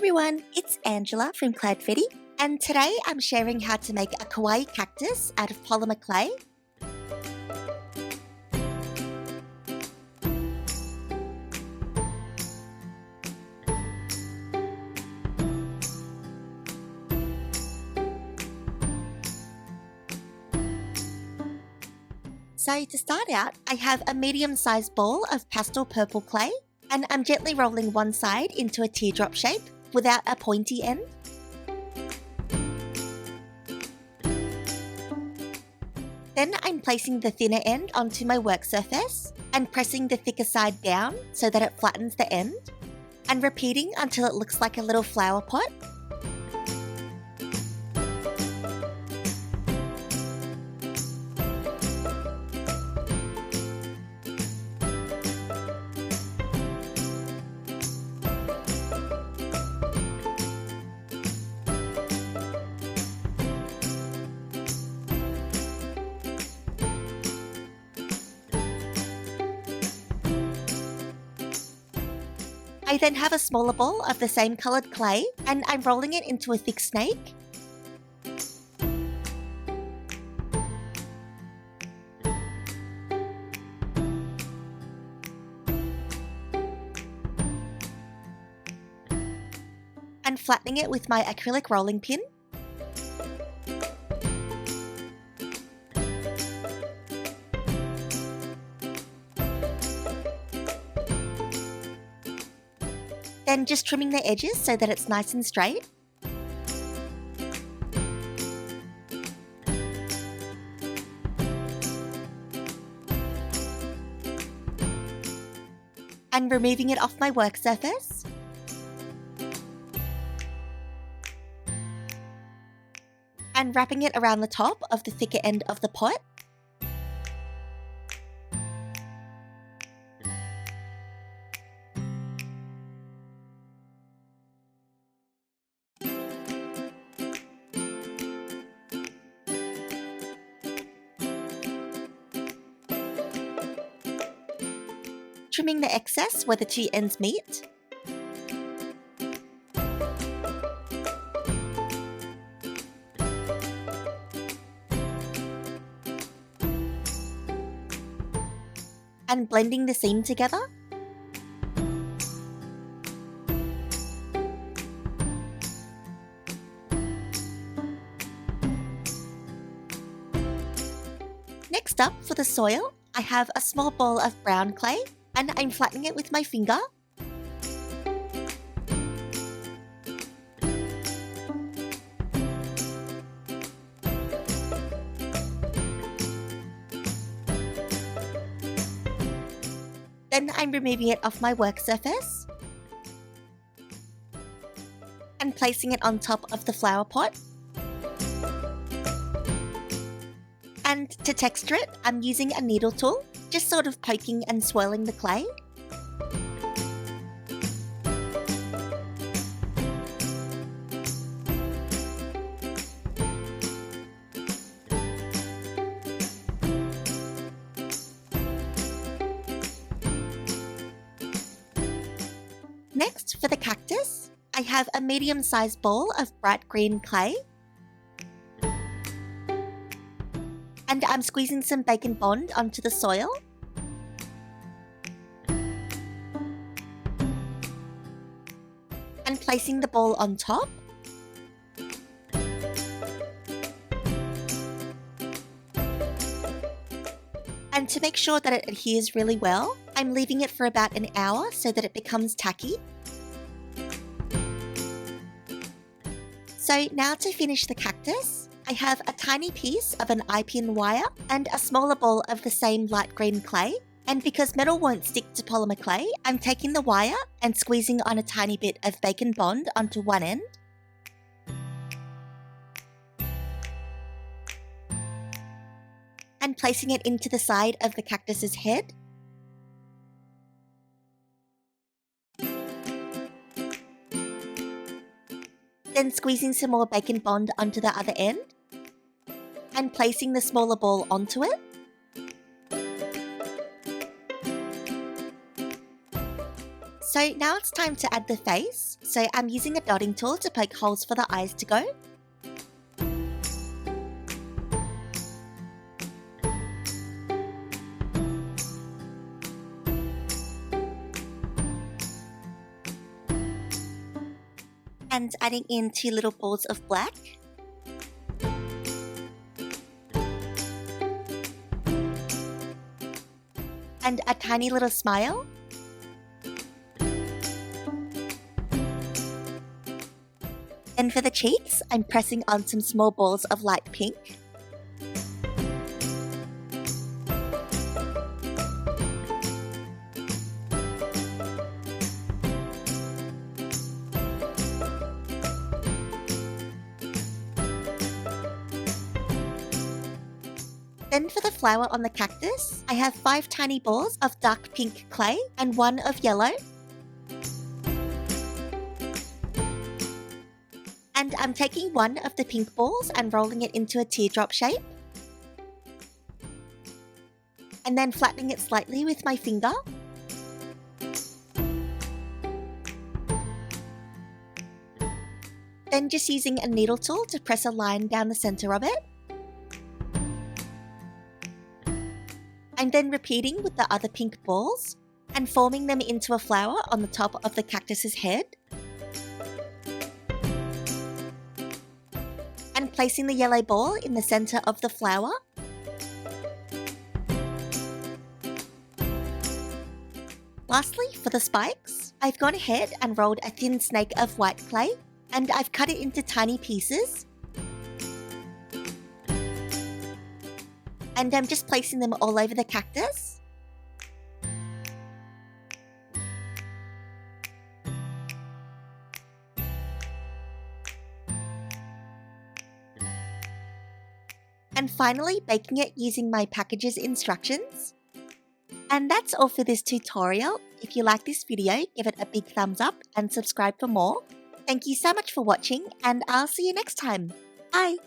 everyone, it's Angela from Cloudfetti, and today I'm sharing how to make a kawaii cactus out of polymer clay. So to start out, I have a medium-sized ball of pastel purple clay, and I'm gently rolling one side into a teardrop shape without a pointy end. Then I'm placing the thinner end onto my work surface and pressing the thicker side down so that it flattens the end, and repeating until it looks like a little flower pot. I then have a smaller ball of the same coloured clay and I'm rolling it into a thick snake. And flattening it with my acrylic rolling pin. Then just trimming the edges so that it's nice and straight. And removing it off my work surface. And wrapping it around the top of the thicker end of the pot. Trimming the excess where the two ends meet. And blending the seam together. Next up, for the soil, I have a small ball of brown clay and I'm flattening it with my finger. Then I'm removing it off my work surface and placing it on top of the flower pot. And to texture it, I'm using a needle tool, just sort of poking and swirling the clay. Next, for the cactus, I have a medium-sized ball of bright green clay. And I'm squeezing some bacon bond onto the soil. And placing the ball on top. And to make sure that it adheres really well, I'm leaving it for about an hour so that it becomes tacky. So now to finish the cactus, I have a tiny piece of an eye-pin wire and a smaller ball of the same light green clay. And because metal won't stick to polymer clay, I'm taking the wire and squeezing on a tiny bit of bacon bond onto one end. And placing it into the side of the cactus's head. Then squeezing some more bacon bond onto the other end. And placing the smaller ball onto it. So now it's time to add the face. So I'm using a dotting tool to poke holes for the eyes to go. And adding in 2 little balls of black. And a tiny little smile. And for the cheeks, I'm pressing on some small balls of light pink. Then for the flower on the cactus, I have 5 tiny balls of dark pink clay and 1 of yellow. And I'm taking 1 of the pink balls and rolling it into a teardrop shape. And then flattening it slightly with my finger. Then just using a needle tool to press a line down the center of it. And then repeating with the other pink balls and forming them into a flower on the top of the cactus's head. And placing the yellow ball in the center of the flower. Lastly, for the spikes, I've gone ahead and rolled a thin snake of white clay and I've cut it into tiny pieces. And I'm just placing them all over the cactus. And finally baking it using my package's instructions. And that's all for this tutorial. If you like this video, give it a big thumbs up and subscribe for more. Thank you so much for watching and I'll see you next time. Bye!